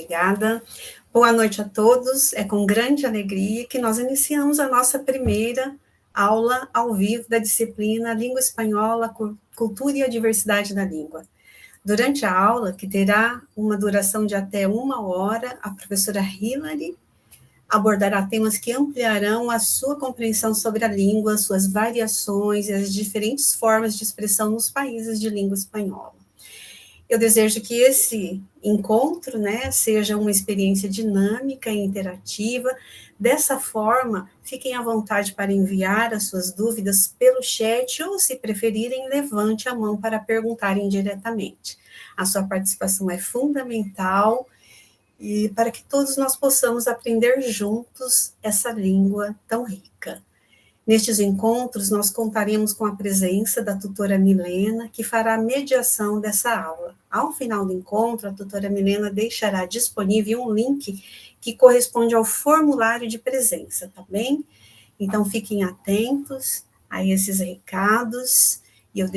Obrigada. Boa noite a todos. É com grande alegria que nós iniciamos a nossa primeira aula ao vivo da disciplina Língua Espanhola, Cultura e a Diversidade da Língua. Durante a aula, que terá uma duração de até 1 hora, a professora Hilary abordará temas que ampliarão a sua compreensão sobre a língua, suas variações e as diferentes formas de expressão nos países de língua espanhola. Eu desejo que esse encontro, seja uma experiência dinâmica e interativa. Dessa forma, fiquem à vontade para enviar as suas dúvidas pelo chat ou, se preferirem, levante a mão para perguntarem diretamente. A sua participação é fundamental e para que todos nós possamos aprender juntos essa língua tão rica. Nestes encontros, nós contaremos com a presença da tutora Milena, que fará a mediação dessa aula. Ao final do encontro, a tutora Milena deixará disponível um link que corresponde ao formulário de presença, tá bem? Então, fiquem atentos a esses recados, e eu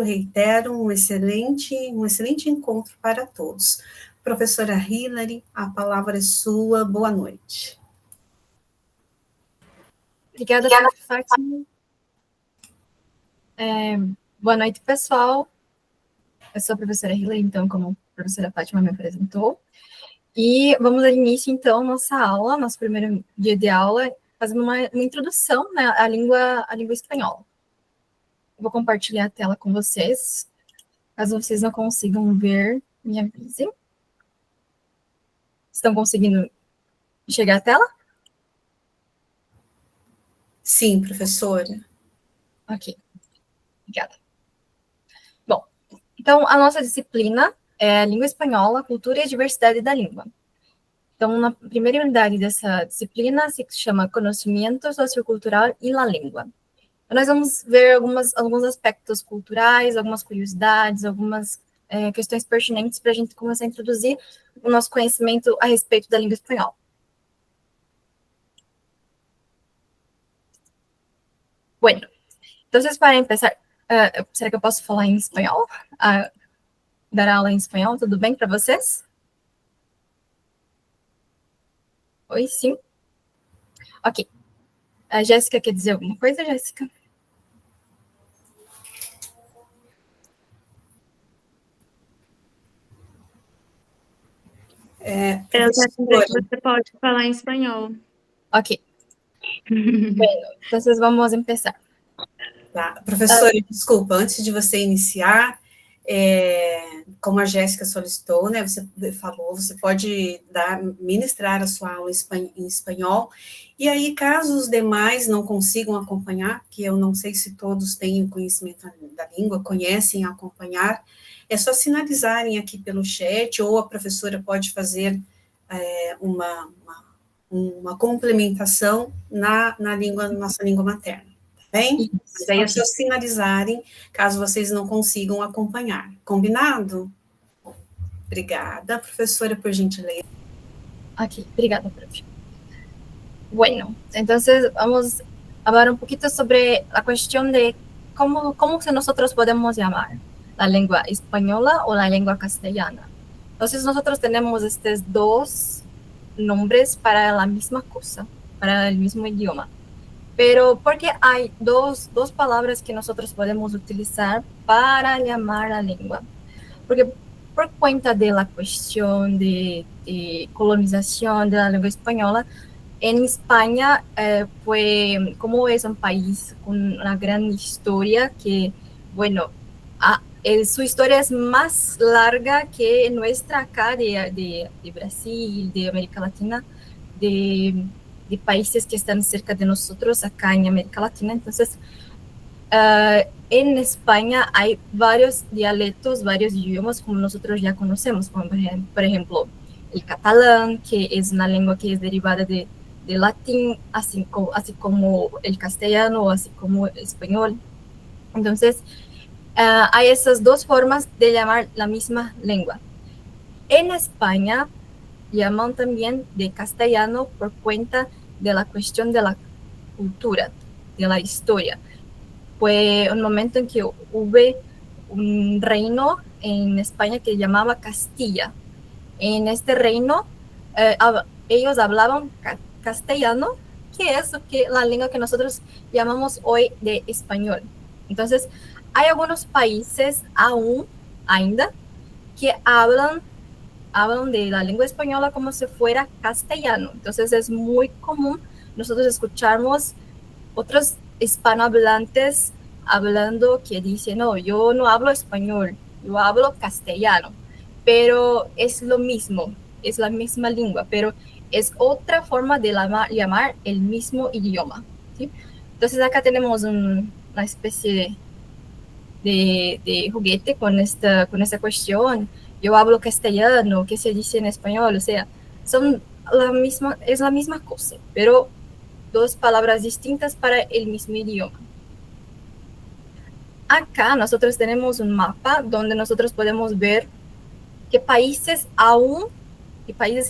reitero, um excelente encontro para todos. Professora Hilary, a palavra é sua, boa noite. Obrigada, Fátima. Boa noite, pessoal. Eu sou a professora Hilary, então, como a professora Fátima me apresentou. E vamos dar início, então, à nossa aula, nosso primeiro dia de aula, fazendo uma introdução, à língua espanhola. Eu vou compartilhar a tela com vocês. Caso vocês não consigam ver, me avisem. Estão conseguindo enxergar a tela? Sim, professora. Ok, obrigada. Bom, então, a nossa disciplina é Língua Espanhola, Cultura e a Diversidade da Língua. Então, na primeira unidade dessa disciplina se chama Conhecimento Sociocultural e la Língua. Então, nós vamos ver alguns aspectos culturais, algumas curiosidades, algumas questões pertinentes para a gente começar a introduzir o nosso conhecimento a respeito da língua espanhola. Bueno, entonces para empezar, será que eu posso falar em espanhol? Dar aula em espanhol, tudo bem para vocês? Oi, sim? Ok. A Jéssica quer dizer alguma coisa, Jéssica? Você pode falar em espanhol. Ok. Bueno, então vamos empezar. Tá. Professora, desculpa, antes de você iniciar, como a Jéssica solicitou, você falou, você pode ministrar a sua aula em espanhol, e aí, caso os demais não consigam acompanhar, que eu não sei se todos têm conhecimento da língua, conhecem acompanhar, é só sinalizarem aqui pelo chat, ou a professora pode fazer uma complementação na nossa língua materna. Bem? Mas aí é só sinalizarem, caso vocês não consigam acompanhar. Combinado? Obrigada, professora, por gentileza. Ok, obrigada, profe. Bueno, entonces vamos a hablar un poquito sobre la cuestión de cómo nosotros podemos llamar la lengua española o la lengua castellana. Entonces nosotros tenemos estos dos nombres para la misma cosa, para el mismo idioma. Pero porque hay dos palabras que nosotros podemos utilizar para llamar la lengua. Porque por cuenta de la cuestión de colonización de la lengua española, en España como es un país con una gran historia que, bueno, su historia es más larga que nuestra acá de Brasil, de América Latina, de países que están cerca de nosotros acá en América Latina. Entonces, en España hay varios dialectos, varios idiomas como nosotros ya conocemos, como por ejemplo el catalán, que es una lengua que es derivada de latín, así como el castellano, así como el español. Entonces, hay esas dos formas de llamar la misma lengua. En España llaman también de castellano por cuenta de la cuestión de la cultura, de la historia. Fue un momento en que hubo un reino en España que llamaba Castilla. en este reino ellos hablaban castellano, que es la lengua que nosotros llamamos hoy de español. Entonces, hay algunos países ainda, que hablan de la lengua española como si fuera castellano. Entonces, es muy común nosotros escucharmos otros hispanohablantes hablando que dicen, no, yo no hablo español, yo hablo castellano, pero es lo mismo, es la misma lengua, pero es otra forma de llamar el mismo idioma, ¿sí? Entonces acá tenemos una especie de juguete con esta cuestión. Yo hablo castellano, ¿qué se dice en español? O sea, es la misma cosa, pero dos palabras distintas para el mismo idioma. Acá nosotros tenemos un mapa donde nosotros podemos ver qué países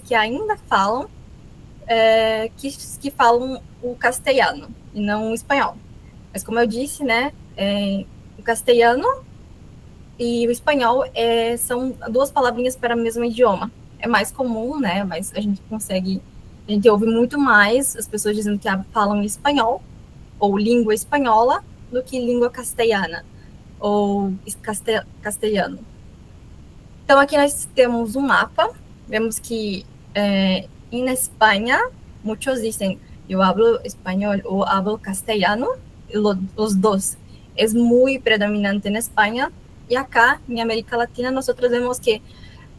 que ainda falam que falam o castelhano e não o espanhol. Mas como eu disse, né, o castelhano e o espanhol são duas palavrinhas para o mesmo idioma. É mais comum, né, mas a gente ouve muito mais as pessoas dizendo que falam espanhol ou língua espanhola do que língua castelhana ou castelhano. Então, aqui nós temos um mapa. Vemos que em Espanha, muitos dizem eu hablo espanhol ou hablo castellano, os dois. É muito predominante em Espanha. E acá, em América Latina, nós vemos que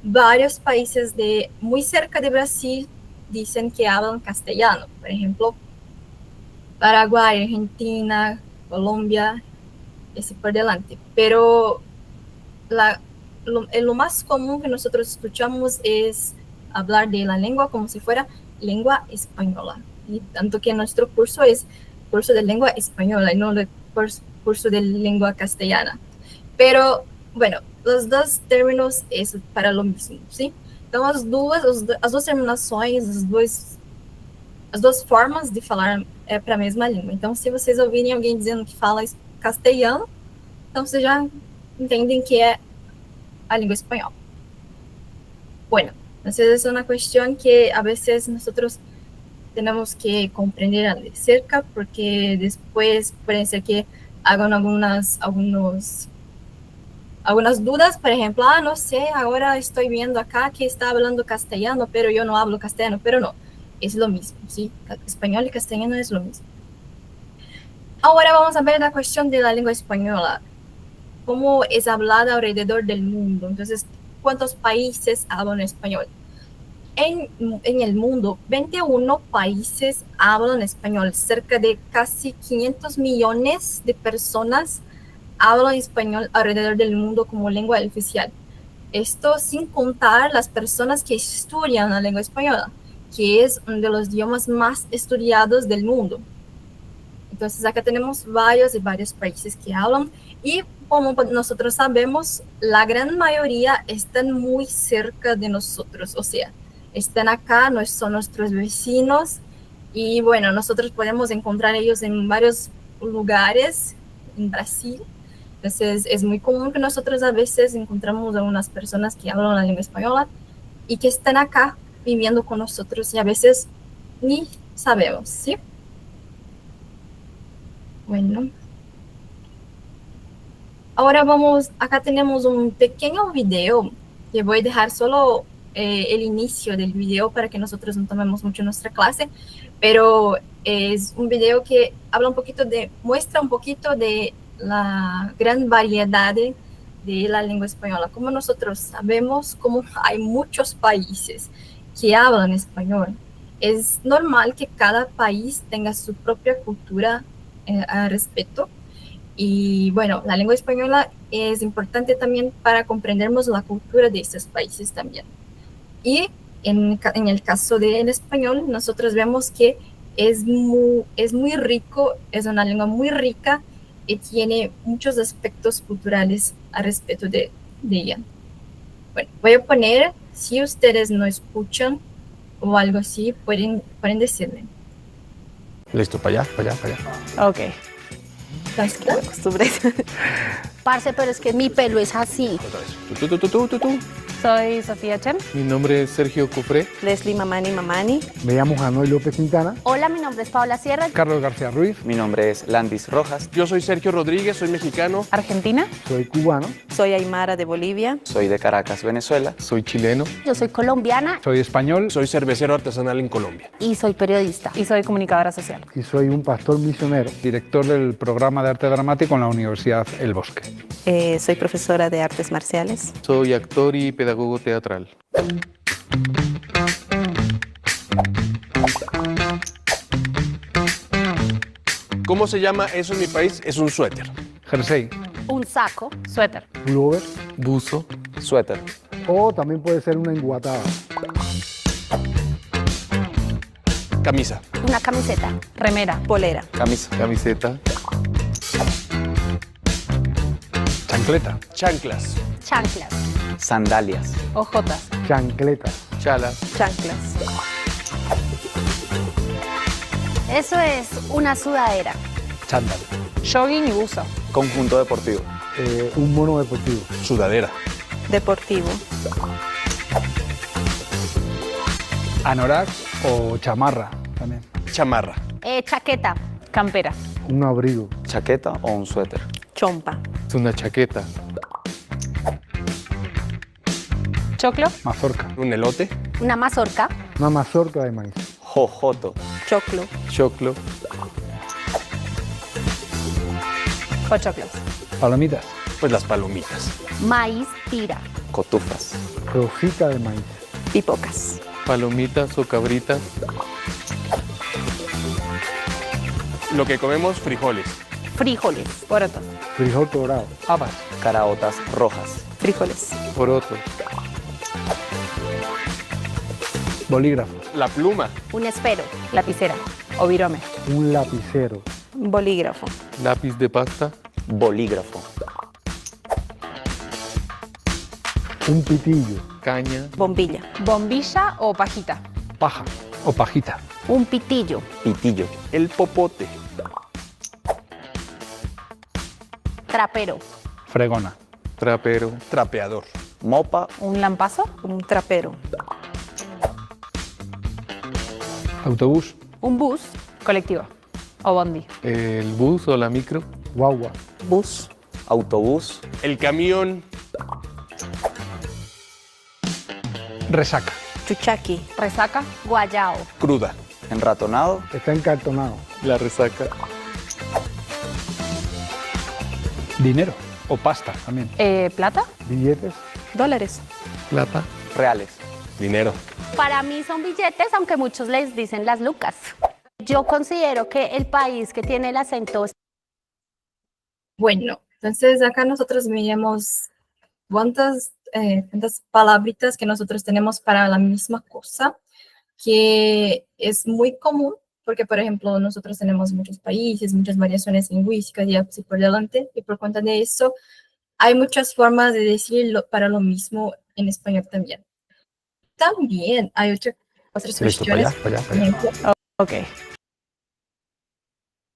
vários países muito cerca de Brasil dizem que hablan castellano. Por exemplo, Paraguay, Argentina, Colombia, y así por delante. Pero lo más común que nosotros escuchamos es hablar de la lengua como si fuera lengua española. Y tanto que nuestro curso es curso de lengua española y no el curso de lengua castellana. Pero, bueno, los dos términos es para lo mismo, ¿sí? Então, as duas terminações, as duas formas de falar para a mesma língua. Então, se vocês ouvirem alguém dizendo que fala castelhano, então vocês já entendem que é a língua espanhola. Bueno, entonces es una cuestión que a veces nosotros tenemos que comprender de cerca, porque después puede ser que hagan algunas dudas. Por ejemplo, no sé, ahora estoy viendo acá que está hablando castellano, pero yo no hablo castellano. Pero no, es lo mismo, ¿sí? Español y castellano es lo mismo. Ahora vamos a ver la cuestión de la lengua española, cómo es hablada alrededor del mundo. Entonces, ¿cuántos países hablan español? En el mundo, 21 países hablan español. Cerca de casi 500 millones de personas hablan español alrededor del mundo como lengua oficial. Esto sin contar las personas que estudian la lengua española, que es uno de los idiomas más estudiados del mundo. Entonces, acá tenemos varios países que hablan, y como nosotros sabemos, la gran mayoría están muy cerca de nosotros, o sea, están acá, son nuestros vecinos, y bueno, nosotros podemos encontrar ellos en varios lugares en Brasil. Entonces, es muy común que nosotros a veces encontramos a unas personas que hablan la lengua española y que están acá viviendo con nosotros, y a veces ni sabemos, ¿sí? Bueno. Ahora acá tenemos un pequeño video, que voy a dejar solo el inicio del video para que nosotros no tomemos mucho nuestra clase, pero es un video que muestra un poquito de la gran variedad de la lengua española. Como nosotros sabemos, como hay muchos países que hablan español, es normal que cada país tenga su propia cultura al respecto. Y bueno, la lengua española es importante también para comprendernos la cultura de estos países también. Y en el caso del español, nosotros vemos que es muy rico, es una lengua muy rica y tiene muchos aspectos culturales al respecto de ella. Bueno, voy a poner, si ustedes no escuchan o algo así, pueden decirme. Listo, para allá. Ok. La costumbre. Parce, pero es que mi pelo es así. Otra vez. Tú. Soy Sofía Chen. Mi nombre es Sergio Cufré. Leslie Mamani. Me llamo Janoy López Quintana. Hola, mi nombre es Paola Sierra. Carlos García Ruiz. Mi nombre es Landis Rojas. Yo soy Sergio Rodríguez, soy mexicano. Argentina. Soy cubano. Soy Aymara de Bolivia. Soy de Caracas, Venezuela. Soy chileno. Yo soy colombiana Soy español. Soy cervecero artesanal en Colombia. y soy periodista. Y soy comunicadora social. Y soy un pastor misionero, director del programa de arte dramático en la Universidad El Bosque. Soy profesora de artes marciales. Soy actor y pedagogo teatral. ¿Cómo se llama eso en mi país? Es un suéter. Jersey, Un saco, Suéter. pullover Buzo. Suéter. o también puede ser una enguatada. Camisa. una camiseta, Remera. Polera. Camisa. Camiseta. Chancleta, Chanclas. chanclas, Sandalias. Ojotas. chancletas, Chalas. Chanclas. eso es una sudadera, chándal, Jogging y buzo. Conjunto deportivo. un mono deportivo, Sudadera. Deportivo. anorak o chamarra también, Chamarra. chaqueta, Campera. un abrigo, Chaqueta o un suéter. Chompa. Es una chaqueta. Choclo. mazorca, Un elote. una mazorca, una mazorca de maíz, Jojoto. Choclo. Choclo. Pochoclos. palomitas, Pues las palomitas. maíz tira, Cotufas. rosita de maíz, Pipocas. Palomitas o cabritas. Lo que comemos, frijoles. frijoles, Porotos. frijol colorado, habas, Caraotas rojas. Frijoles. Porotos. bolígrafo, La pluma. un esfero, Lapicera. O virome. un lapicero, Bolígrafo. Lápiz de pasta. Bolígrafo. un pitillo, Caña. Bombilla. Bombilla o pajita. paja o pajita, un pitillo, Pitillo. El popote. trapero, fregona, Trapero. Trapeador. Mopa. Un lampazo. Un trapero. autobús, un bus, Colectivo. O bondi. El bus o la micro. guagua, Bus. Autobús. El camión. resaca, Chuchaqui. Resaca. guayao, Cruda. Enratonado. está encartonado, La resaca. dinero o pasta también, Plata. billetes, Dólares. Plata. Reales. Dinero. para mí son billetes, aunque muchos les dicen las lucas. Yo considero que el país que tiene el acento. Bueno, entonces acá nosotros miramos cuántas palabritas que nosotros tenemos para la misma cosa, que es muy común, porque por ejemplo nosotros tenemos muchos países, muchas variaciones lingüísticas y así por delante, y por cuenta de eso hay muchas formas de decirlo para lo mismo en español también. También hay otras listo, para cuestiones, allá, por ejemplo, Ok.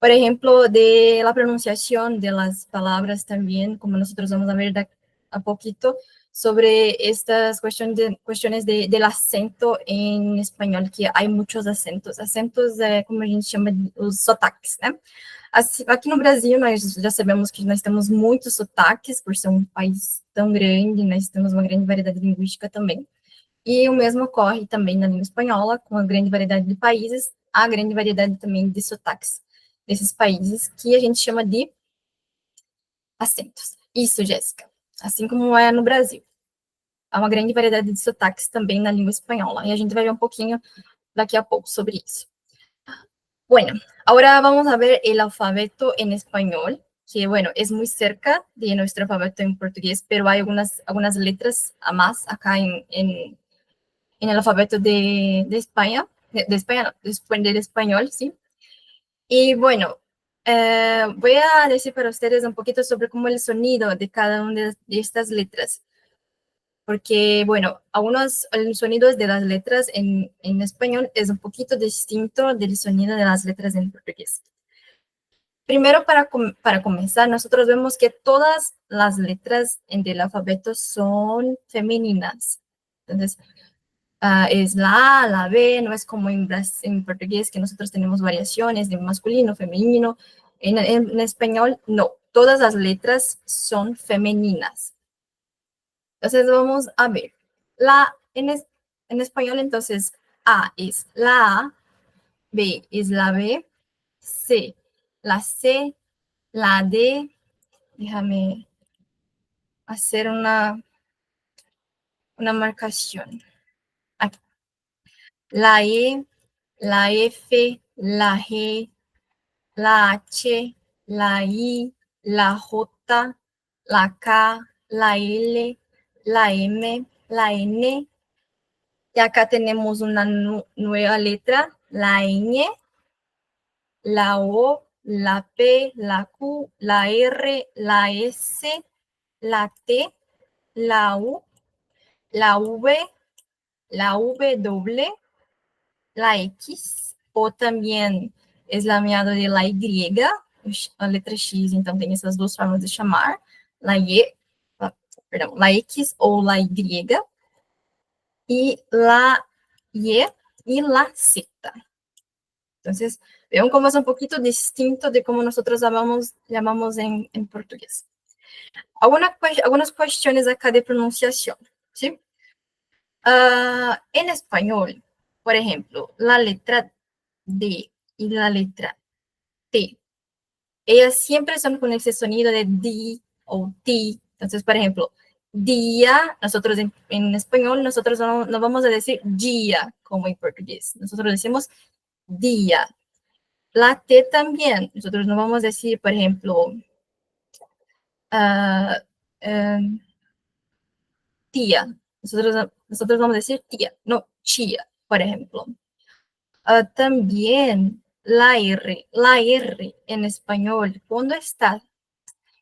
por ejemplo, de la pronunciación de las palabras también, como nosotros vamos a ver a poquito, sobre estas cuestiones del acento en español, que hay muchos acentos, como a gente chama, os sotaques, né? Aqui no Brasil, nós já sabemos que nós temos muitos sotaques, por ser um país tão grande, nós temos uma grande variedade linguística também. E o mesmo ocorre também na língua espanhola, com a grande variedade de países, há grande variedade também de sotaques desses países, que a gente chama de acentos. Isso, Jéssica. Assim como é no Brasil. Há uma grande variedade de sotaques também na língua espanhola. E a gente vai ver um pouquinho daqui a pouco sobre isso. Bueno, ahora vamos a ver el alfabeto en español, que bueno, es muy cerca de nuestro alfabeto en portugués, pero hay algunas letras a más acá en el alfabeto de España, de España, no, del español, ¿sí? Y bueno, voy a decir para ustedes un poquito sobre cómo el sonido de cada una de estas letras. Porque, bueno, algunos sonidos de las letras en español es un poquito distinto del sonido de las letras en portugués. Primero, para comenzar, nosotros vemos que todas las letras del alfabeto son femeninas. Entonces, es la A, la B, no es como en portugués que nosotros tenemos variaciones de masculino, femenino. En español, no, todas las letras son femeninas. Entonces, vamos a ver. En español, entonces, A es la A, B es la B, C, la C, la D, déjame hacer una marcación. Aquí. La E, la F, la G, la H, la I, la J, la K, la L, la M, la N. Y acá tenemos una nueva letra, la Ñ, la O, la P, la Q, la R, la S, la T, la U, la V, la W, la X, o también es la meada de la Y, a letra X, então tem essas duas formas de chamar, la X ou la Y, y la Y y la Z. Entonces, vean cómo es un poquito distinto de cómo nosotros llamamos en portugués. Algunas cuestiones acá de pronunciación, ¿sí? En español, por ejemplo, la letra D y la letra T, ellas siempre son con ese sonido de D o T. Entonces, por ejemplo, día, nosotros en español, nosotros no vamos a decir día como en portugués. Nosotros decimos día. La T también, nosotros no vamos a decir, por ejemplo, tía. Nosotros vamos a decir tía, no chía, por ejemplo. También la R en español, ¿cuándo está?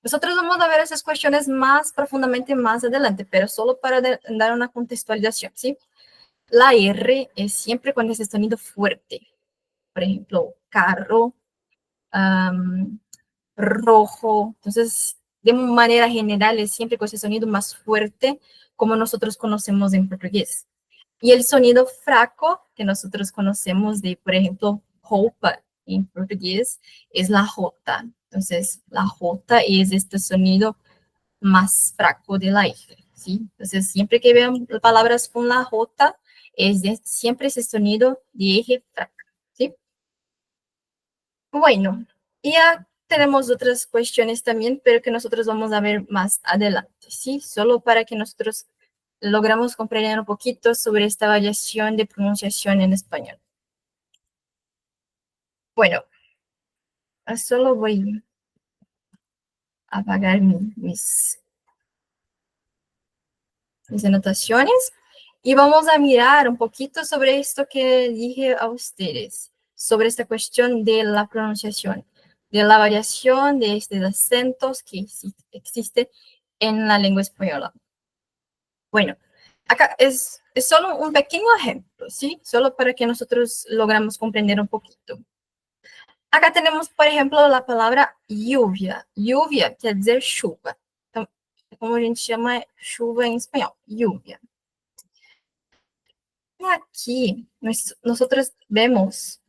Nosotros vamos a ver esas cuestiones más profundamente más adelante, pero solo para dar una contextualización, ¿sí? La R es siempre con ese sonido fuerte. Por ejemplo, carro, rojo. Entonces, de manera general, es siempre con ese sonido más fuerte, como nosotros conocemos en portugués. Y el sonido fraco que nosotros conocemos de, por ejemplo, roupa en portugués, es la J. Entonces, la J es este sonido más fraco de la R, ¿sí? Entonces, siempre que vean palabras con la J, es siempre ese sonido de R fraca, ¿sí? Bueno, ya tenemos otras cuestiones también, pero que nosotros vamos a ver más adelante, ¿sí? Solo para que nosotros logramos comprender un poquito sobre esta variación de pronunciación en español. Bueno, solo voy a apagar mis anotaciones y vamos a mirar un poquito sobre esto que dije a ustedes, sobre esta cuestión de la pronunciación, de la variación de estos acentos que existe en la lengua española. Bueno, acá es solo un pequeño ejemplo, ¿sí? Solo para que nosotros logramos comprender un poquito. Acá tenemos, por ejemplo, la palabra lluvia. Lluvia quiere decir chuva. Então, como a gente chama chuva em espanhol, lluvia. Y aquí nosotros vemos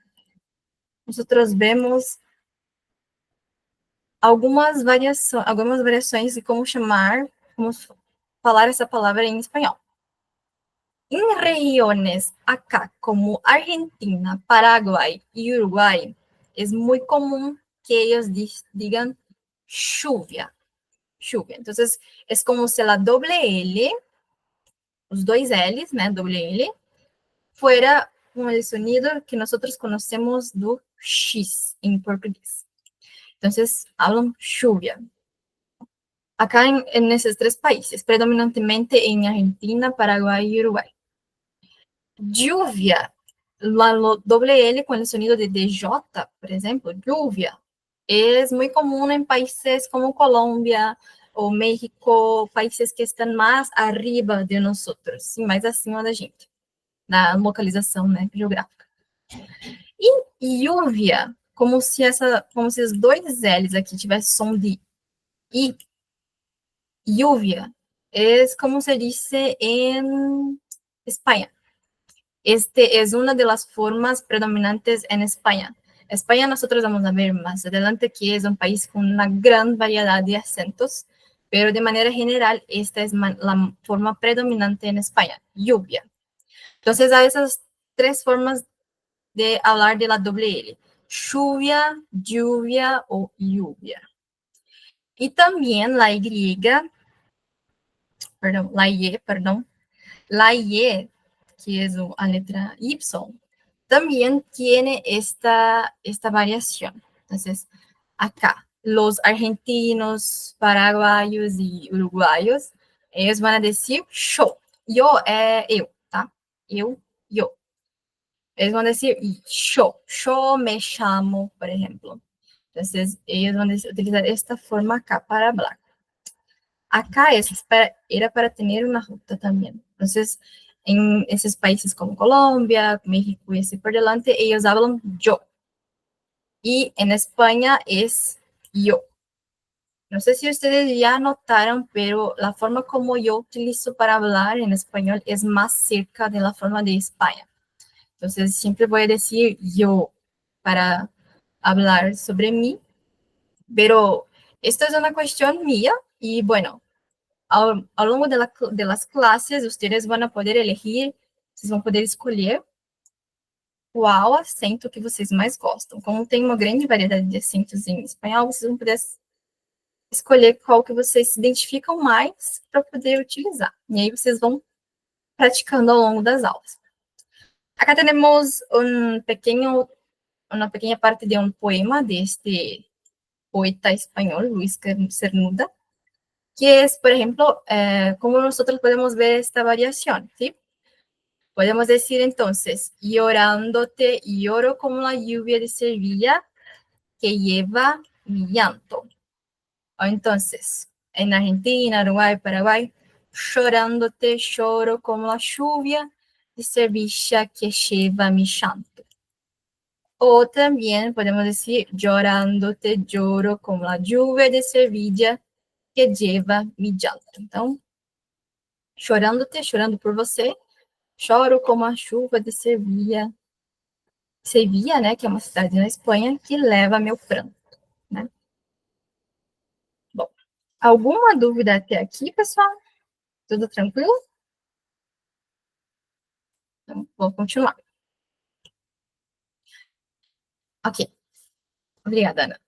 algumas variações de como falar essa palavra em espanhol. En regiones acá, como Argentina, Paraguay y Uruguay, es muy común que ellos digan lluvia. Entonces, es como si la doble L, los dos L's, né, doble L, fuera con el sonido que nosotros conocemos do X en portugués. Entonces, hablan lluvia. Acá en esos tres países, predominantemente en Argentina, Paraguay y Uruguay. Lluvia, la doble L con el sonido de DJ, por ejemplo, lluvia, es muy común en países como Colombia o México, países que están más arriba de nosotros, sim, mais acima da gente, na localização, né, geográfica. E lluvia como se os dois L's aqui tivessem som de I. Lluvia es como se dice en España. Este es una de las formas predominantes en España. España nosotros vamos a ver más adelante que es un país con una gran variedad de acentos, pero de manera general esta es la forma predominante en España, lluvia. Entonces hay esas tres formas de hablar de la doble L, lluvia, lluvia o lluvia. Y también la Y, la Y, que es la letra Y, también tiene esta variación. Entonces, acá, los argentinos, paraguayos y uruguayos, ellos van a decir yo. Yo es eu, ¿tá? Eu. Ellos van a decir yo me llamo, por ejemplo. Entonces, ellos van a utilizar esta forma acá para hablar. Acá era para tener una ruta también. Entonces, en esos países como Colombia, México y así por delante, ellos hablan yo. Y en España es yo. No sé si ustedes ya notaron, pero la forma como yo utilizo para hablar en español es más cerca de la forma de España. Entonces, siempre voy a decir yo para hablar sobre mí, pero esto es una cuestión mía y bueno, ao longo de las clases, ustedes van a poder elegir, vocês vão poder escolher qual acento que vocês mais gostam. Como tem uma grande variedade de acentos em espanhol, vocês vão poder escolher qual que vocês se identificam mais para poder utilizar. E aí vocês vão praticando ao longo das aulas. Acá temos uma pequena parte de um poema deste poeta espanhol, Luis Cernuda, que es, por ejemplo, cómo nosotros podemos ver esta variación, ¿sí? Podemos decir entonces, llorándote, lloro como la lluvia de Sevilla que lleva mi llanto. O entonces, en Argentina, Uruguay, Paraguay, llorándote, lloro como la lluvia de Sevilla que lleva mi llanto. O también podemos decir, llorándote, lloro como la lluvia de Sevilla que lleva mi llanto. Então, chorando por você, choro como a chuva de Sevilla, né, que é uma cidade na Espanha, que leva meu pranto, né? Bom, alguma dúvida até aqui, pessoal? Tudo tranquilo? Então, vou continuar. Ok. Obrigada, Ana.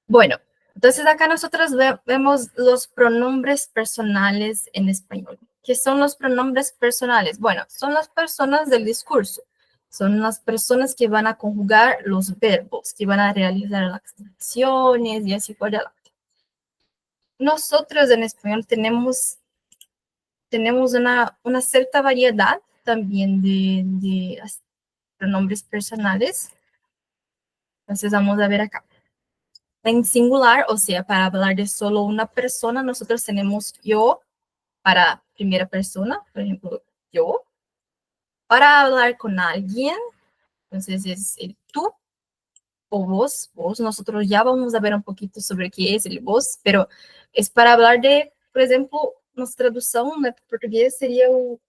Bueno, entonces acá nosotros vemos los pronombres personales en español. ¿Qué son los pronombres personales? Bueno, son las personas del discurso. Son las personas que van a conjugar los verbos, que van a realizar las acciones y así por delante. Nosotros en español tenemos una cierta variedad también de pronombres personales. Entonces vamos a ver acá. En singular, o sea, para hablar de solo una persona, nosotros tenemos yo para primera persona, por ejemplo, yo. Para hablar con alguien, entonces es el tú o vos. Nosotros ya vamos a ver un poquito sobre qué es el vos, pero es para hablar de, por ejemplo, nuestra tradução, né, para português seria o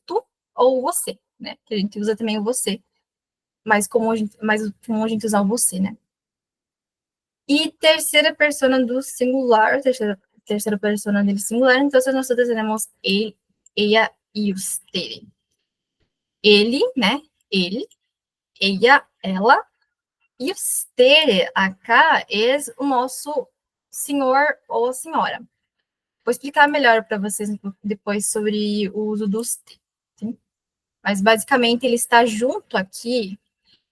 tu ou o você, né? Que a gente usa também o você, mais comum a gente usar o você, né? Y tercera persona do singular, tercera persona del singular, entonces nosotros tenemos él, ella y usted. Ele, né? Ele, ella, ela, e usted acá é o nosso senhor ou senhora. Vou explicar melhor para vocês depois sobre o uso do usted, sim? Mas basicamente ele está junto aqui.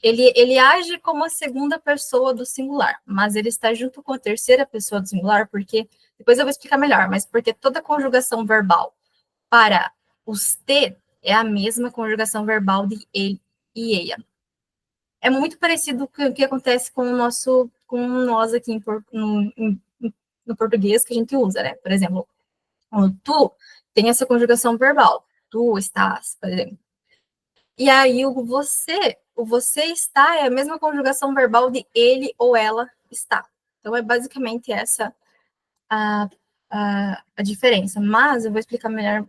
Ele age como a segunda pessoa do singular, mas ele está junto com a terceira pessoa do singular, porque, depois eu vou explicar melhor, mas porque toda conjugação verbal para usted é a mesma conjugação verbal de ele e ela. É muito parecido com o que acontece com nós aqui no português que a gente usa, né? Por exemplo, o tu tem essa conjugação verbal, tu estás, por exemplo. E aí o o você está é a mesma conjugação verbal de ele ou ela está. Então, é basicamente essa a diferença. Mas eu vou explicar melhor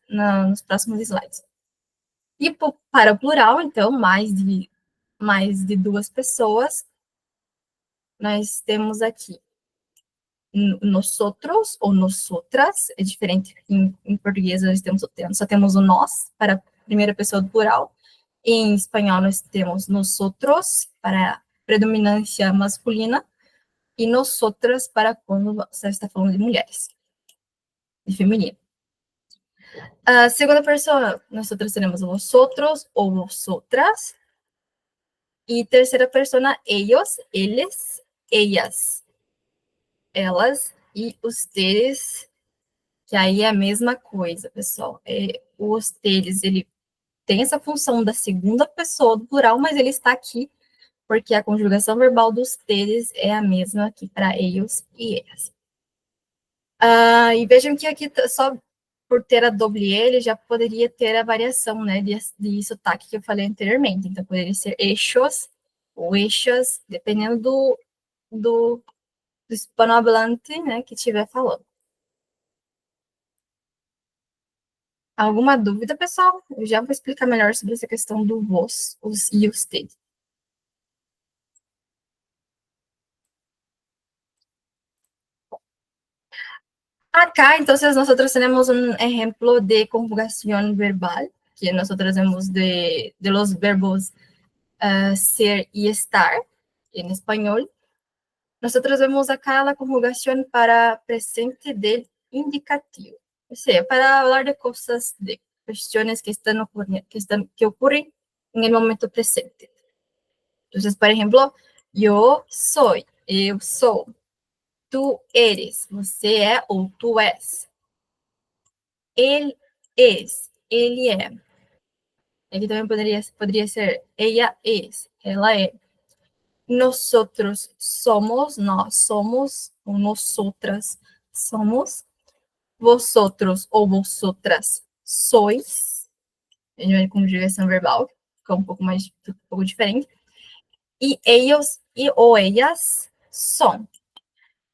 nos próximos slides. E para o plural, então, mais de duas pessoas, nós temos aqui nosotros ou nosotras, é diferente em português, nós só temos o nós para a primeira pessoa do plural. Em espanhol, nós temos nosotros para a predominância masculina e nosotras para quando você está falando de mulheres, de feminino. A segunda pessoa, nós teremos vosotros ou vosotras. E terceira pessoa, ellos, eles, ellas, elas e ustedes, que aí é a mesma coisa, pessoal. O ustedes, ele tem essa função da segunda pessoa do plural, mas ele está aqui porque a conjugação verbal dos ustedes é a mesma aqui para ellos e ellas. E vejam que aqui, só por ter a doble ele, já poderia ter a variação, né, de sotaque que eu falei anteriormente. Então, poderia ser eixos ou eixas, dependendo do hispanohablante, né, que estiver falando. Alguma dúvida, pessoal? Eu já vou explicar melhor sobre essa questão do vos, os e usted. Acá, entonces, nosotros tenemos un ejemplo de conjugación verbal, que nosotros vemos de los verbos ser y estar, en español. Nosotros vemos acá la conjugación para presente del indicativo, o sea, para hablar de cosas, de cuestiones que ocurren en el momento presente. Entonces, por ejemplo, yo soy, eu sou, tu eres, você é ou tu és. Ele é. Aqui também poderia ser ella es, ela é. Nosotros somos, nós somos, ou nosotras somos. Vosotros ou vosotras sois. A conjugação verbal, fica um pouco diferente. E ellos ou ellas son.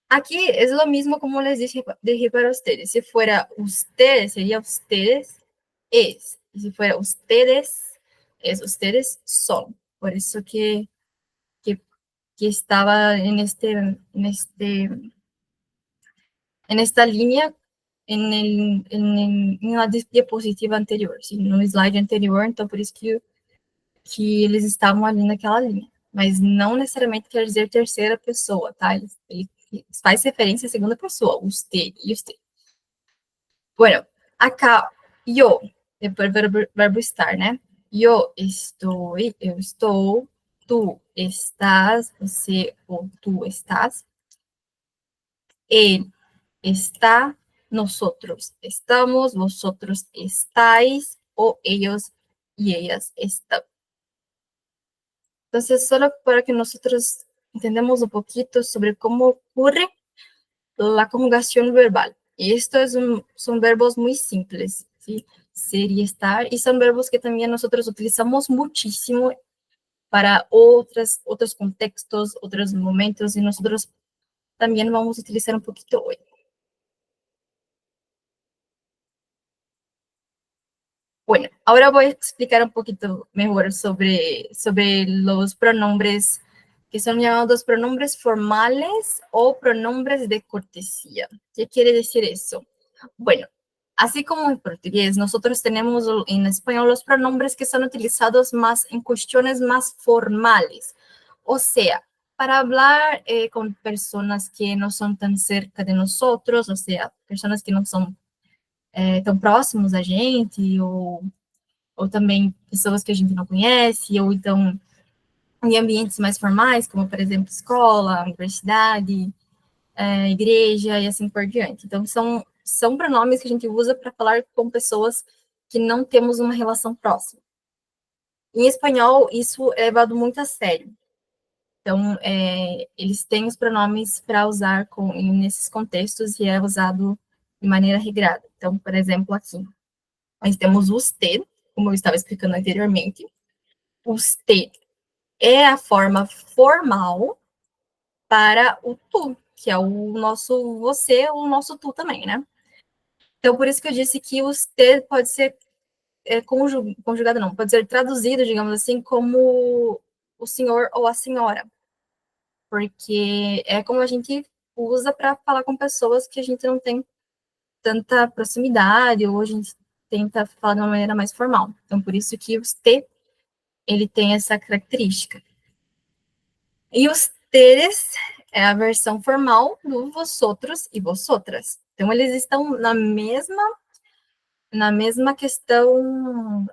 Aquí es lo mismo como les dije para ustedes. Si fuera ustedes, sería ustedes es. Y si fuera ustedes, es ustedes son. Por eso que estaba en esta línea en la diapositiva anterior, ¿sí? No slide anterior, então por isso que eles estavam ali naquela linha. Mas não necessariamente quer dizer terceira pessoa, tá? Ele faz referência à segunda pessoa, usted e usted. Bueno, acá, yo, depois verbo estar, né? Eu estou, tu estás, você ou tu estás. Ele está, nosotros estamos, vosotros estáis, ou ellos y ellas están. Entonces, solo para que nosotros entendamos un poquito sobre cómo ocurre la conjugación verbal. Y estos son verbos muy simples, ¿sí? Ser y estar, y son verbos que también nosotros utilizamos muchísimo para otros contextos, otros momentos, y nosotros también vamos a utilizar un poquito hoy. Bueno, ahora voy a explicar un poquito mejor sobre los pronombres que son llamados pronombres formales o pronombres de cortesía. ¿Qué quiere decir eso? Bueno, así como en portugués, nosotros tenemos en español los pronombres que son utilizados más en cuestiones más formales. O sea, para hablar con personas que no son tan cerca de nosotros, o sea, personas que no son tão próximos a gente, ou também pessoas que a gente não conhece, ou então em ambientes mais formais, como, por exemplo, escola, universidade, igreja e assim por diante. Então, são pronomes que a gente usa para falar com pessoas que não temos uma relação próxima. Em espanhol, isso é levado muito a sério. Então, eles têm os pronomes para usar nesses contextos e é usado de maneira regrada. Então, por exemplo, aqui, nós temos o usted, como eu estava explicando anteriormente. usted é a forma formal para o tu, que é o nosso você, o nosso tu também, né? Então, por isso que eu disse que o usted pode ser conjugado, não, pode ser traduzido, digamos assim, como o senhor ou a senhora, porque é como a gente usa para falar com pessoas que a gente não tem tanta proximidade, ou a gente tenta falar de uma maneira mais formal. Então, por isso que o usted, ele tem essa característica. E os teres é a versão formal do vosotros e vosotras. Então, eles estão na mesma questão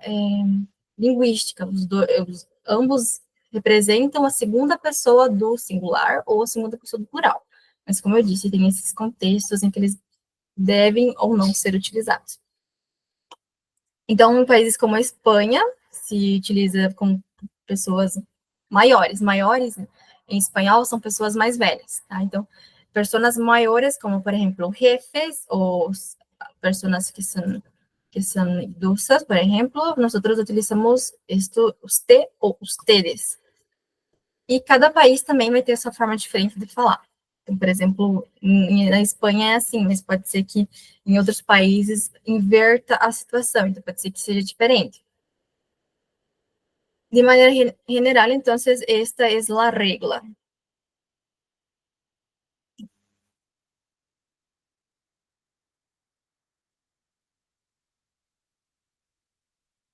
linguística. Ambos representam a segunda pessoa do singular ou a segunda pessoa do plural. Mas, como eu disse, tem esses contextos em que eles devem ou não ser utilizados. Então, em países como a Espanha, se utiliza com pessoas maiores. Maiores, em espanhol, são pessoas mais velhas, tá? Então, personas maiores, como, por exemplo, jefes, ou personas que são idosas, por exemplo, nosotros utilizamos esto, usted ou ustedes. E cada país também vai ter essa forma diferente de falar. Então, por exemplo, na Espanha é assim, mas pode ser que em outros países inverta a situação, então pode ser que seja diferente. De manera general, entonces, esta es la regla.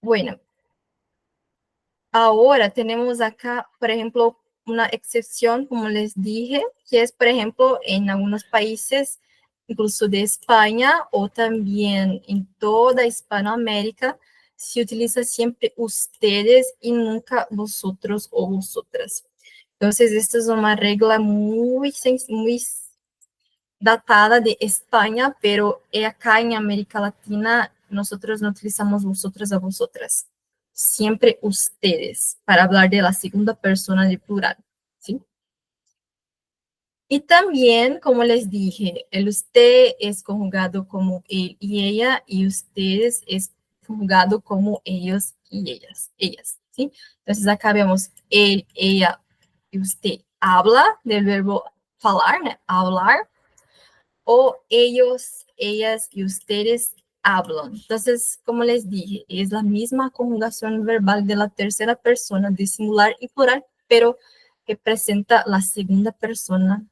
Bueno, ahora tenemos acá, por ejemplo, una excepción, como les dije, que es, por ejemplo, en algunos países, incluso de España o también en toda Hispanoamérica, se utiliza siempre ustedes y nunca vosotros o vosotras. Entonces, esta es una regla muy datada de España, pero acá en América Latina nosotros no utilizamos vosotros a vosotras. Siempre ustedes, para hablar de la segunda persona de plural, ¿sí? Y también, como les dije, el usted es conjugado como él y ella, y ustedes es conjugado como ellos y ellas, ¿sí? Entonces, acá vemos él, ella y usted habla, del verbo falar, ¿no? Hablar, o ellos, ellas y ustedes hablan. Entonces, como les dije, es la misma conjugación verbal de la tercera persona de singular y plural, pero que presenta la segunda persona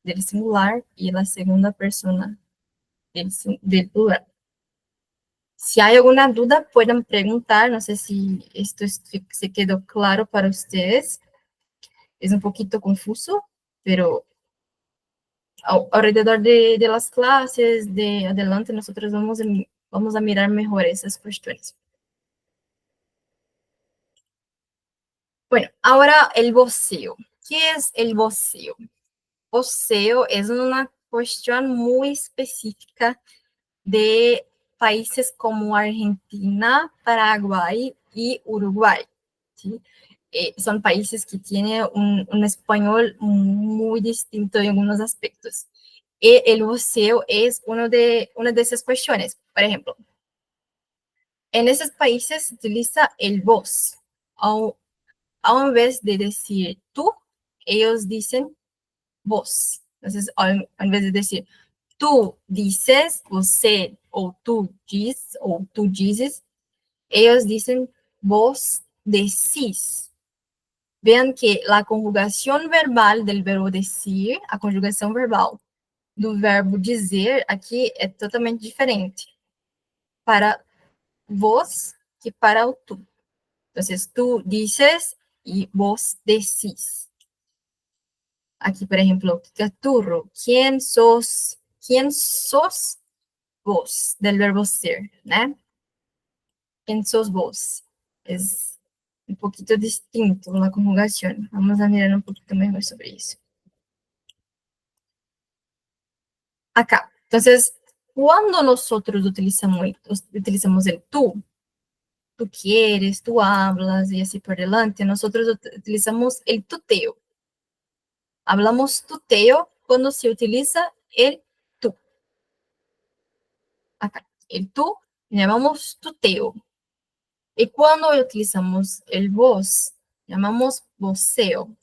del singular y la segunda persona del plural. Si hay alguna duda, pueden preguntar. No sé si esto se quedó claro para ustedes. Es un poquito confuso, pero alrededor de las clases de adelante, nosotros vamos a mirar mejor esas cuestiones. Bueno, ahora el voceo. ¿Qué es el voceo? Voceo es una cuestión muy específica de países como Argentina, Paraguay y Uruguay, ¿sí? Son países que tienen un español muy distinto en algunos aspectos. El voceo es una de esas cuestiones. Por ejemplo, en esos países se utiliza el vos. Ao invés de decir tú, ellos dicen vos. Entonces, en vez de decir tú dices, você, ou tú dices, ellos dicen vos decís. Vean que la conjugación verbal del verbo decir, a conjugação verbal do verbo dizer aqui é totalmente diferente para vos que para o tú. Entonces, tú dices y vos decís. Aquí, por ejemplo, Gaturro, ¿quién sos? ¿Quién sos vos? Del verbo ser, ¿no? ¿Quién sos vos? Es un poquito distinto la conjugación. Vamos a mirar un poquito mejor sobre eso. Acá. Entonces, cuando nosotros utilizamos el tú quieres, tú hablas y así por delante, nosotros utilizamos el tuteo. Hablamos tuteo cuando se utiliza el tú. Acá, el tú llamamos tuteo. Y cuando utilizamos el vos, Chamamos voceo.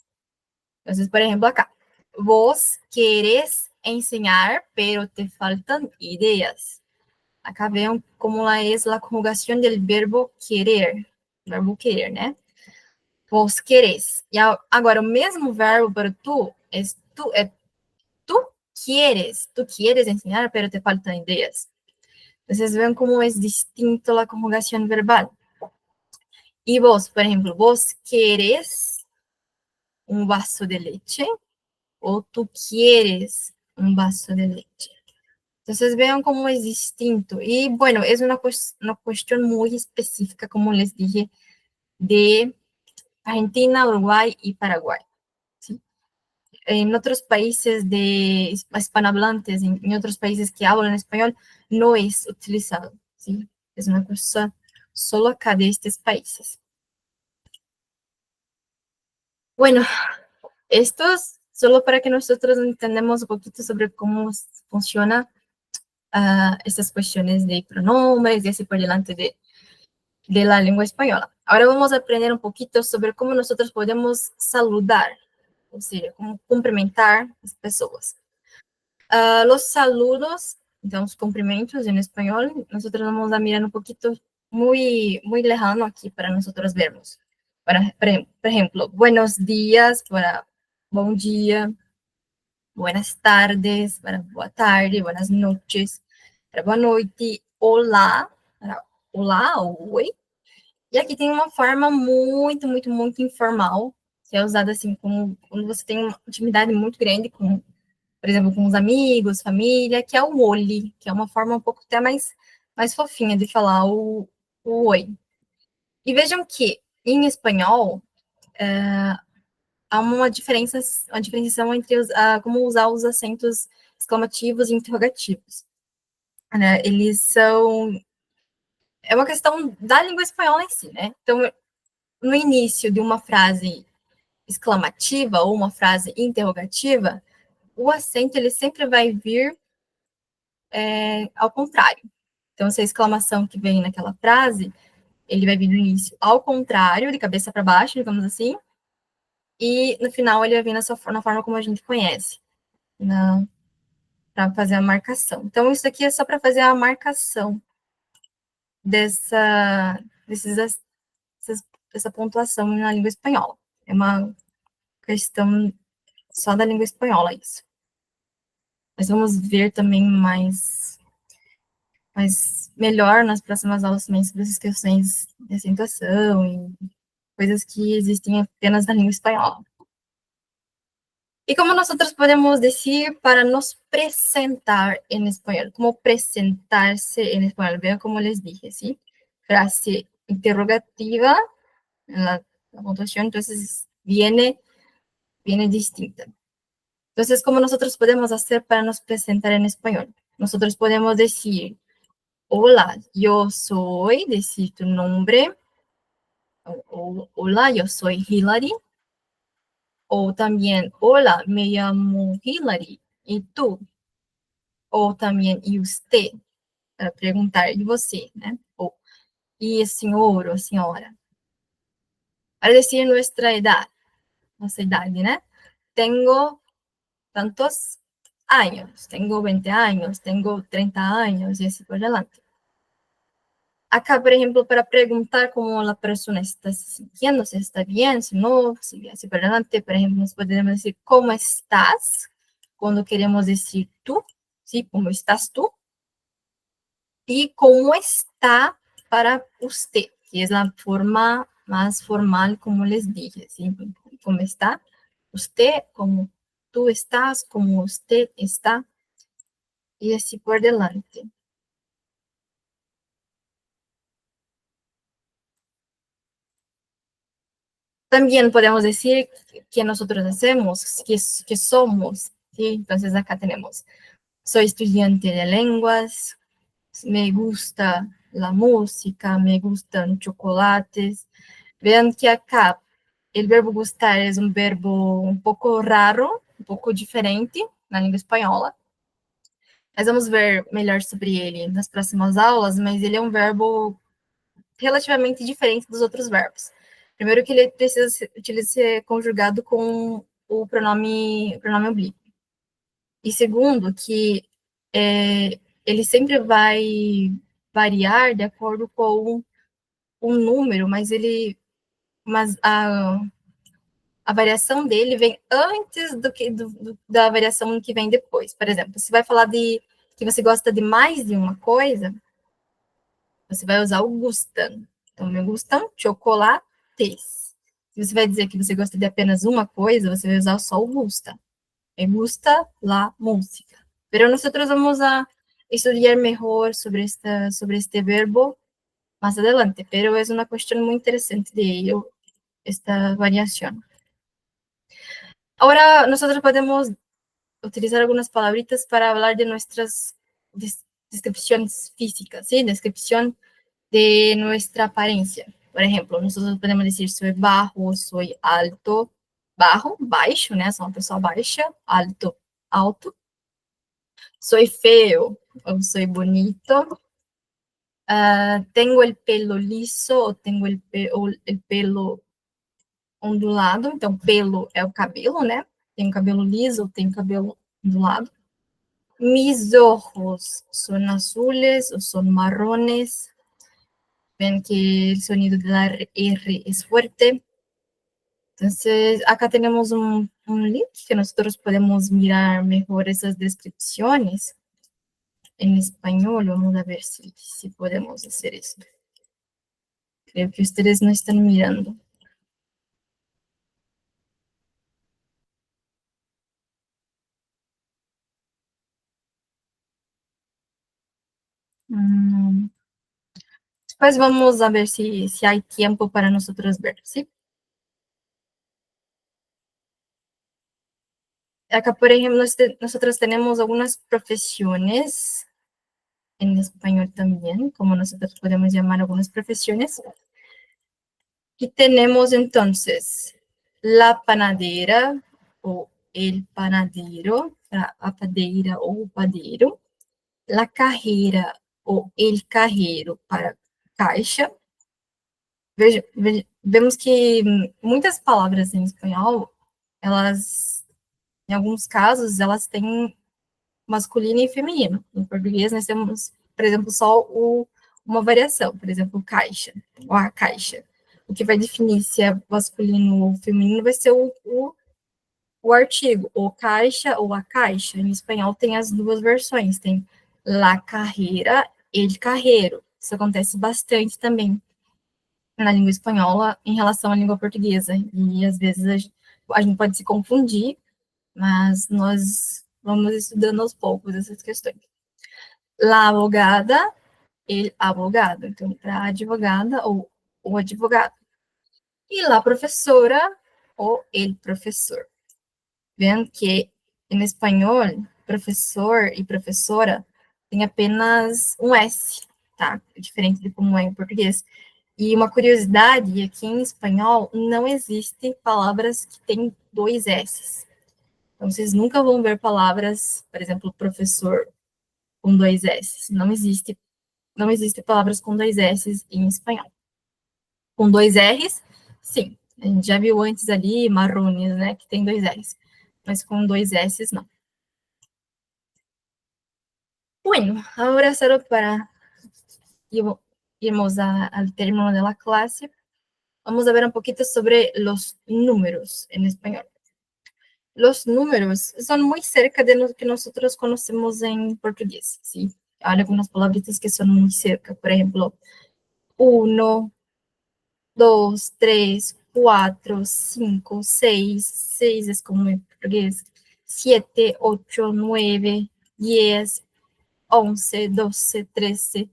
Então, por exemplo, acá. Vos querés enseñar, pero te faltan ideas. Acá vean como es la conjugación del verbo querer. Né? Vos querés. E agora, o mesmo verbo para tu é tu quieres enseñar, pero te faltan ideas. Entonces, vean cómo es distinto la conjugación verbal. Y vos, por ejemplo, vos querés un vaso de leche o tú quieres un vaso de leche. Entonces, vean cómo es distinto. Y bueno, es una cuestión muy específica, como les dije, de Argentina, Uruguay y Paraguay. ¿Sí? En otros países de hispanohablantes, en otros países que hablan español, no es utilizado. ¿Sí? Es una cosa solo acá de estos países. Bueno, esto es solo para que nosotros entendamos un poquito sobre cómo funciona estas cuestiones de pronombres y así por delante de la lengua española. Ahora vamos a aprender un poquito sobre cómo nosotros podemos saludar, o sea, cómo cumprimentar las personas. Los saludos, então, os cumprimentos en español, nosotros vamos a mirar un poquito muy lejano aquí para nosotros vermos. Por ejemplo, buenos días para bom dia, buenas tardes para boa tarde, buenas noches para boa noite, olá para olá ou oi. E aqui tem uma forma muito informal, que é usada assim como quando você tem uma intimidade muito grande com, por exemplo, com os amigos, família, que é o oli, que é uma forma um pouco até mais fofinha de falar o oi. E vejam que em espanhol há uma diferenciação entre como usar os acentos exclamativos e interrogativos. Né? Eles são... É uma questão da língua espanhola em si, né? Então, no início de uma frase exclamativa ou uma frase interrogativa, o acento ele sempre vai vir ao contrário. Então, se a exclamação que vem naquela frase, ele vai vir no início ao contrário, de cabeça para baixo, digamos assim, e no final ele vai vir na forma como a gente conhece, para fazer a marcação. Então, isso aqui é só para fazer a marcação dessa pontuação na língua espanhola. É uma questão só da língua espanhola, isso. Mas vamos ver também mais melhor nas próximas aulas também sobre essas questões de acentuação e coisas que existem apenas na língua espanhola. E como nós podemos dizer para nos presentar em espanhol? Como presentar-se em espanhol? Vean como les dije, ¿sí? Frase interrogativa, la puntuación, entonces viene distinta. Entonces, ¿cómo nosotros podemos hacer para nos presentar en español? Nosotros podemos decir, hola, yo soy, decir tu nombre, o hola, yo soy Hilary, o también, hola, me llamo Hilary, ¿y tú? O también, ¿y usted? Para perguntar, e você, né? Ou, e senhor ou senhora? Para dizer nossa idade, né? Tengo tantos años, tengo 20 años, tengo 30 años, y así por delante. Acá, por ejemplo, para preguntar cómo la persona está se sintiendo, si está bien, si no, si así por delante, por ejemplo, nos podemos decir, ¿cómo estás? Cuando queremos decir tú, ¿sí? ¿Cómo estás tú? Y cómo está para usted, que es la forma más formal, como les dije, ¿sí? ¿Cómo está usted? ¿Cómo tú estás? ¿Cómo usted está? Y así por delante. También podemos decir que nosotros hacemos, que somos, ¿sí? Entonces acá tenemos, soy estudiante de lenguas, me gusta la música, me gustan chocolates. Vean que acá el verbo gustar es un verbo un poco raro, un poco diferente na língua espanhola. Mas vamos ver melhor sobre ele nas próximas aulas, mas ele é um verbo relativamente diferente dos outros verbos. Primeiro que ele precisa ser conjugado com o pronome oblíquo. E segundo, que ele sempre vai variar de acordo com um número, mas a variação dele vem antes da variação que vem depois. Por exemplo, se vai falar que você gosta de mais de uma coisa, você vai usar o gustan. Então, me gustam chocolates. Se você vai dizer que você gosta de apenas uma coisa, você vai usar só o gusta. Me gusta la música. Pero nosotros vamos a estudiar mejor sobre este verbo más adelante, pero es una cuestión muy interesante de ello, esta variación. Ahora nosotros podemos utilizar algunas palabritas para hablar de nuestras descripciones físicas, ¿sí? Descripción de nuestra apariencia. Por ejemplo, nosotros podemos decir soy bajo, soy alto, bajo, baixo, né? Sou uma pessoa baixa, alto, alto. Soy feo, ou soy bonito. Tengo el pelo liso, ou tengo el pelo ondulado. Então, pelo é o cabelo, né? Tenho cabelo liso, ou tenho cabelo ondulado. Mis ojos son azules o son marrones. Ven que el sonido de la R es fuerte. Entonces, acá tenemos un link que nosotros podemos mirar mejor esas descripciones en español. Vamos a ver si podemos hacer esto. Creo que ustedes no están mirando. Después vamos a ver si hay tiempo para nosotros ver, ¿sí? Acá, por ejemplo, nosotros tenemos algunas profesiones en español también, como nosotros podemos llamar algunas profesiones. Y tenemos entonces la panadera o el panadero, la padeira o o padeiro, la cajera o el cajero para caixa. Vemos que muitas palavras em espanhol, elas, em alguns casos, elas têm masculino e feminino. Em português, nós temos, por exemplo, só uma variação, por exemplo, caixa, ou a caixa. O que vai definir se é masculino ou feminino vai ser o artigo, ou caixa ou a caixa. Em espanhol tem as duas versões, tem la carreira e el carreiro. Isso acontece bastante também na língua espanhola em relação à língua portuguesa. E, às vezes, a gente pode se confundir, mas nós vamos estudando aos poucos essas questões. La abogada, el abogado. Então, para advogada ou o advogado. E la professora ou el professor. Vendo que, em espanhol, professor e professora tem apenas um S, tá? Diferente de como é em português. E uma curiosidade é que em espanhol não existem palavras que têm dois S's. Então, vocês nunca vão ver palavras, por exemplo, professor com dois S's. Não existe palavras com dois S's em espanhol. Com dois R's, sim. A gente já viu antes ali, marrones, né, que tem dois R's. Mas com dois S's, não. Bueno, ahora solo para irmos al término de la clase, vamos a ver un poquito sobre los números en español. Los números son muy cerca de lo que nosotros conocemos en portugués, ¿sí? Hay algunas palabritas que son muy cerca, por ejemplo, 1, 2, 3, 4, 5, 6, 6 es como en portugués, 7, 8, 9, 10, 11, 12, 13,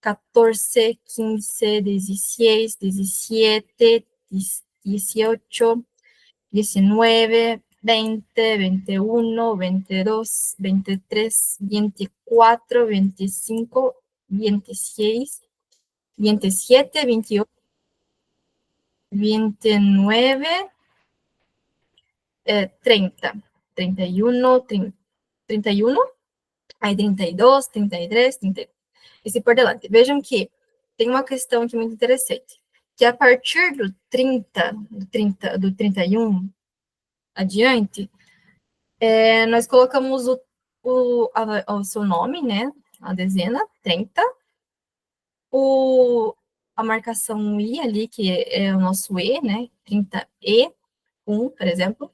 14, 15, 16, 17, 18, 19, 20, 21, 22, 23, 24, 25, 26, 27, 28, 29, 30, 31, 31, aí 32, 33, 34. E se por delante. Vejam que tem uma questão aqui muito interessante. que a partir do 31 adiante, nós colocamos o seu nome, né, a dezena, 30, a marcação I ali, que é o nosso E, né, 30E1, por exemplo,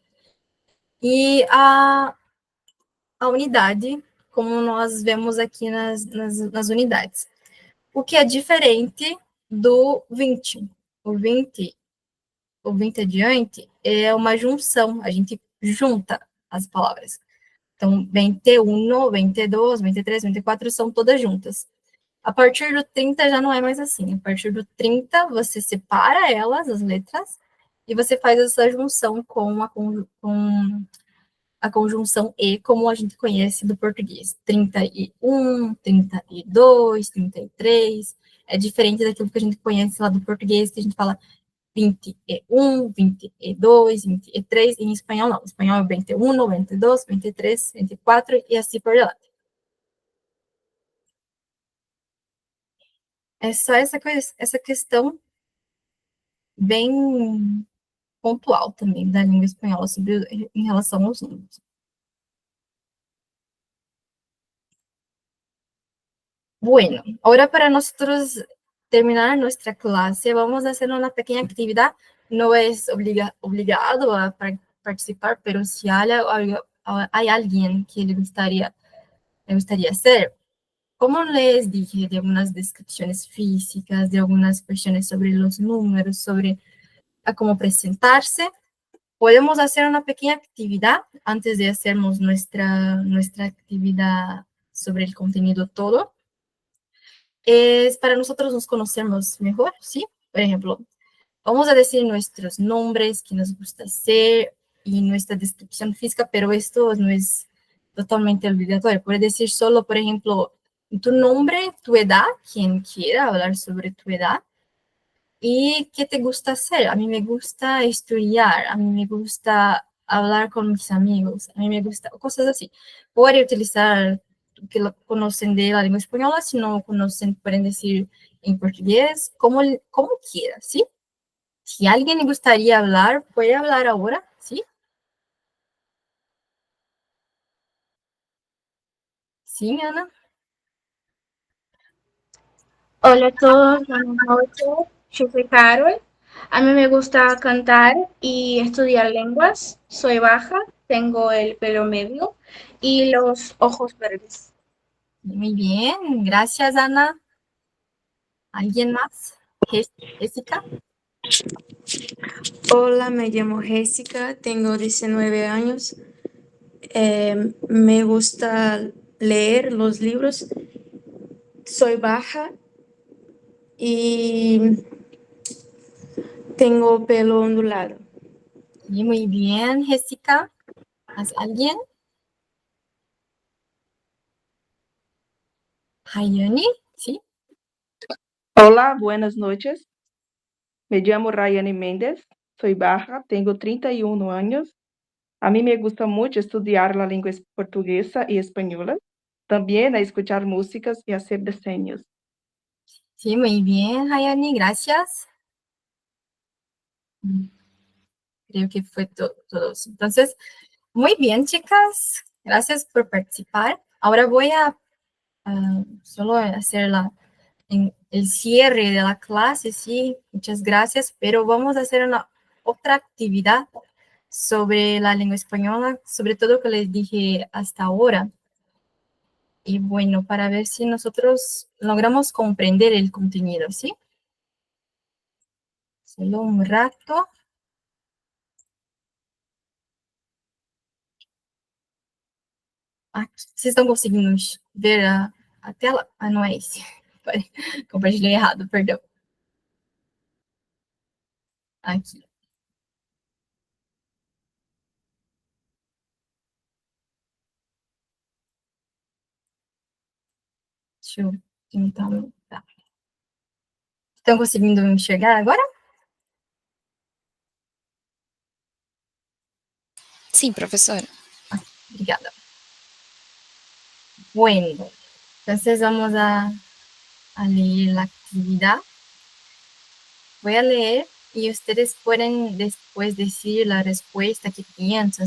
e a unidade, como nós vemos aqui nas unidades. O que é diferente do 20. O 20 adiante é uma junção, a gente junta as palavras. Então, 21, 22, 23, 24 são todas juntas. A partir do 30 já não é mais assim. A partir do 30, você separa elas, as letras, e você faz essa junção com a conjunção E, como a gente conhece do português. 31, 32, 33. É diferente daquilo que a gente conhece lá do português, que a gente fala 21, 22, 23, e em espanhol não. Em espanhol é 21, 22, 23, 24 e assim por diante. É só essa questão bem pontual também da língua espanhola em relação aos números. Bueno, ahora para nosotros terminar nuestra clase, vamos a hacer una pequeña actividad. No es obligado a participar, pero si hay alguien que le gustaría hacer, como les dije, de algunas descripciones físicas, de algunas cuestiones sobre los números, sobre cómo presentarse, podemos hacer una pequeña actividad antes de hacernos nuestra actividad sobre el contenido todo. Es para nosotros nos conocernos mejor, ¿sí? Por ejemplo, vamos a decir nuestros nombres, qué nos gusta hacer y nuestra descripción física, pero esto no es totalmente obligatorio. Puede decir solo, por ejemplo, tu nombre, tu edad, quien quiera hablar sobre tu edad, y qué te gusta hacer. A mí me gusta estudiar, a mí me gusta hablar con mis amigos, a mí me gusta, cosas así. Puede utilizar que lo conocen de la lengua española, si no conocen, pueden decir en portugués, como quiera, ¿sí? Si a alguien le gustaría hablar, puede hablar ahora, ¿sí? Sí, Ana. Hola a todos, buenas noches. Yo soy Carol. A mí me gusta cantar y estudiar lenguas. Soy baja, tengo el pelo medio y los ojos verdes. Muy bien, gracias, Ana. ¿Alguien más? Jessica. Hola, me llamo Jessica, tengo 19 años. Me gusta leer los libros. Soy baja y tengo pelo ondulado. Sí, muy bien, Jessica. ¿Más alguien? Hayani, ¿sí? Hola, buenas noches. Me llamo Rayane Méndez, soy baja, tengo 31 años. A mí me gusta mucho estudiar la lengua portuguesa y española, también a escuchar músicas y hacer diseños. Sí, muy bien, Hayani, gracias. Creo que fue todo. Entonces, muy bien, chicas. Gracias por participar. Ahora voy a solo hacer el cierre de la clase, sí, muchas gracias, pero vamos a hacer otra actividad sobre la lengua española, sobre todo lo que les dije hasta ahora. Y bueno, para ver si nosotros logramos comprender el contenido, ¿sí? Solo un rato. Aqui, vocês estão conseguindo ver a tela? Ah, não é esse. Compartilhei errado, perdão. Aqui. Deixa eu tentar aumentar. Estão conseguindo enxergar agora? Sim, professora. Obrigada. Bueno, entonces vamos a leer la actividad. Voy a leer y ustedes pueden después decir la respuesta que piensan,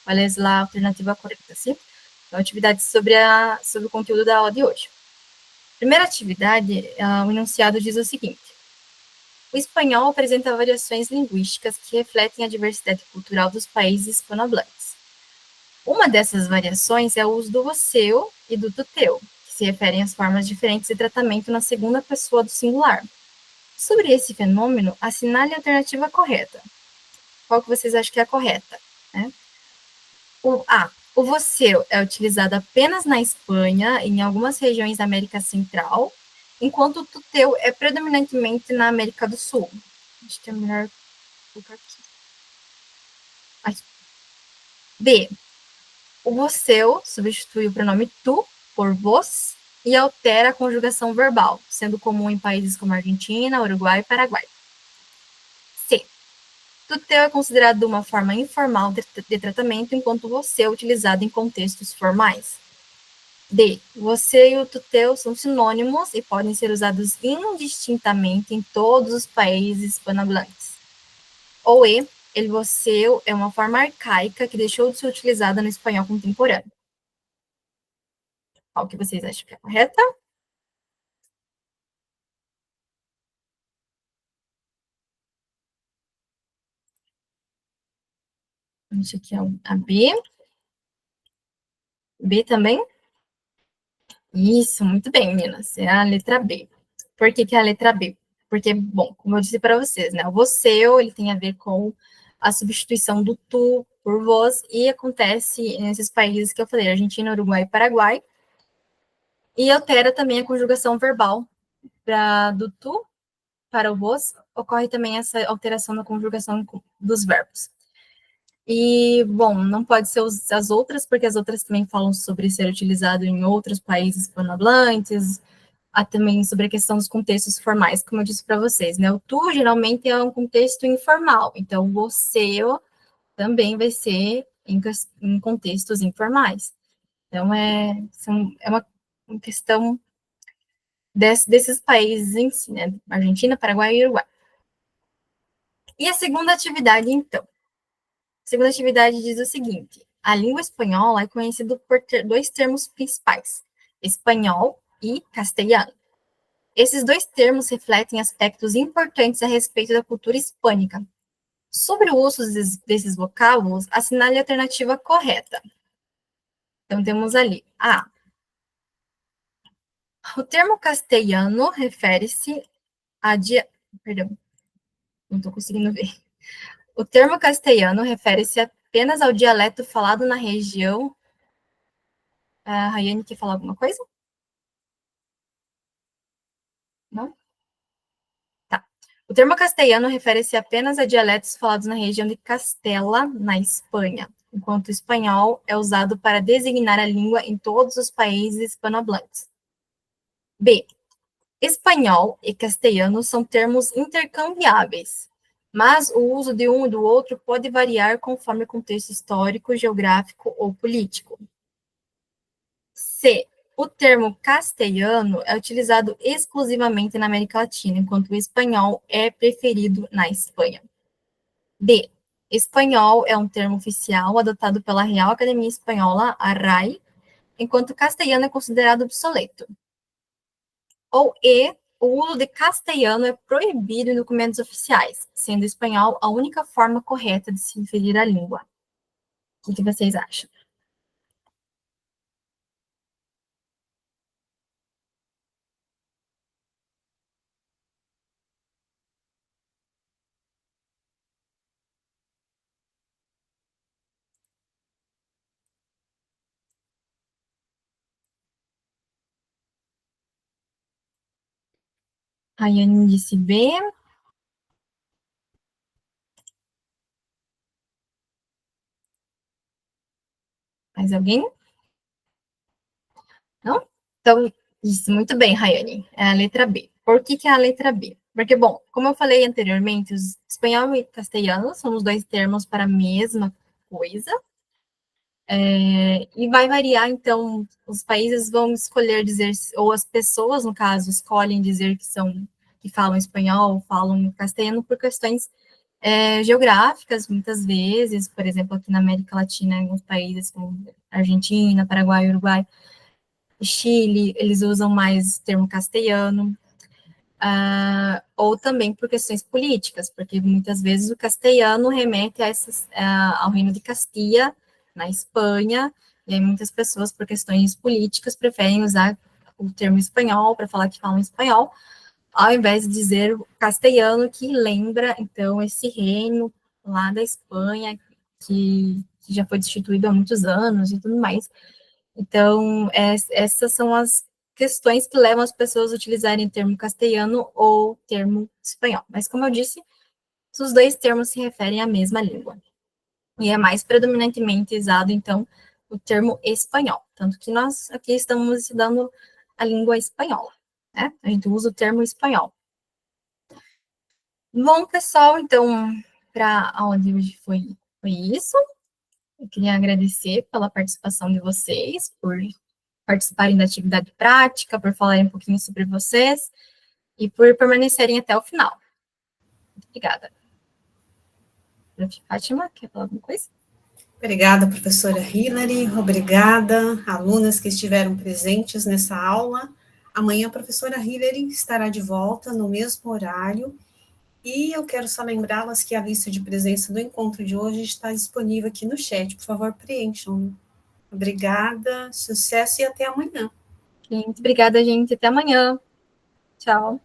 qual é a alternativa correta, sim? Então, atividade sobre o conteúdo da aula de hoje. Primeira atividade, o enunciado diz o seguinte: o espanhol apresenta variações linguísticas que refletem a diversidade cultural dos países hispanohablantes. Uma dessas variações é o uso do você e do tu teu, que se referem às formas diferentes de tratamento na segunda pessoa do singular. Sobre esse fenômeno, assinale a alternativa correta. Qual que vocês acham que é a correta? Né? O você é utilizado apenas na Espanha e em algumas regiões da América Central, enquanto o tu teu é predominantemente na América do Sul. Acho que é melhor colocar aqui. B. O você substitui o pronome tu por vos e altera a conjugação verbal, sendo comum em países como Argentina, Uruguai e Paraguai. C. Tu teu é considerado uma forma informal de tratamento, enquanto você é utilizado em contextos formais. D. Você e o tu teu são sinônimos e podem ser usados indistintamente em todos os países hispanohablantes. Ou E. Ele, você é uma forma arcaica que deixou de ser utilizada no espanhol contemporâneo. Qual que vocês acham que é correta? Acho que é a B. B também? Isso, muito bem, meninas. É a letra B. Por que é a letra B? Porque, bom, como eu disse para vocês, né? O você, ele tem a ver com a substituição do tu por vos, e acontece nesses países que eu falei, Argentina, Uruguai e Paraguai. E altera também a conjugação verbal do tu para o vos, ocorre também essa alteração na conjugação dos verbos. E, bom, não pode ser as outras, porque as outras também falam sobre ser utilizado em outros países hispanohablantes, há também sobre a questão dos contextos formais, como eu disse para vocês, né? O tu geralmente é um contexto informal, então você também vai ser em contextos informais. Então, é uma questão desses países em si, né? Argentina, Paraguai e Uruguai. E a segunda atividade, então? A segunda atividade diz o seguinte: a língua espanhola é conhecida por ter dois termos principais, espanhol e castelhano. Esses dois termos refletem aspectos importantes a respeito da cultura hispânica. Sobre o uso desses vocábulos, assinale a alternativa correta. Então, temos ali A. O termo castelhano refere-se a... Perdão, não estou conseguindo ver. O termo castelhano refere-se apenas ao dialeto falado na região... A Rayane quer falar alguma coisa? Não? Tá. O termo castelhano refere-se apenas a dialetos falados na região de Castela, na Espanha, enquanto o espanhol é usado para designar a língua em todos os países hispanohablantes. B. Espanhol e castelhano são termos intercambiáveis, mas o uso de um e do outro pode variar conforme o contexto histórico, geográfico ou político. C. O termo castelhano é utilizado exclusivamente na América Latina, enquanto o espanhol é preferido na Espanha. D. Espanhol é um termo oficial adotado pela Real Academia Espanhola, a RAE, enquanto castelhano é considerado obsoleto. Ou E. O uso de castelhano é proibido em documentos oficiais, sendo o espanhol a única forma correta de se referir à língua. O que vocês acham? A Yane disse B. Mais alguém? Não? Então, disse muito bem, Rayane. É a letra B. Por que é a letra B? Porque, bom, como eu falei anteriormente, os espanhol e castelhano são os dois termos para a mesma coisa. E vai variar, então, os países vão escolher dizer, ou as pessoas, no caso, escolhem dizer que são que falam espanhol, falam castelhano por questões geográficas, muitas vezes, por exemplo, aqui na América Latina, em alguns países como Argentina, Paraguai, Uruguai, Chile, eles usam mais o termo castelhano, ou também por questões políticas, porque muitas vezes o castelhano remete ao Reino de Castilla, na Espanha, e aí muitas pessoas, por questões políticas, preferem usar o termo espanhol para falar que falam espanhol, ao invés de dizer o castelhano, que lembra, então, esse reino lá da Espanha, que já foi destituído há muitos anos e tudo mais. Então, essas são as questões que levam as pessoas a utilizarem o termo castelhano ou termo espanhol. Mas, como eu disse, os dois termos se referem à mesma língua. E é mais predominantemente usado, então, o termo espanhol. Tanto que nós aqui estamos estudando a língua espanhola, né? A gente usa o termo espanhol. Bom, pessoal, então, para a aula de hoje foi isso. Eu queria agradecer pela participação de vocês, por participarem da atividade prática, por falarem um pouquinho sobre vocês e por permanecerem até o final. Muito obrigada. Fátima, quer falar alguma coisa? Obrigada, professora Hilary, obrigada, alunas que estiveram presentes nessa aula. Amanhã a professora Hilary estará de volta no mesmo horário, e eu quero só lembrá-las que a lista de presença do encontro de hoje está disponível aqui no chat, por favor, preencham. Obrigada, sucesso e até amanhã. Muito obrigada, gente, até amanhã. Tchau.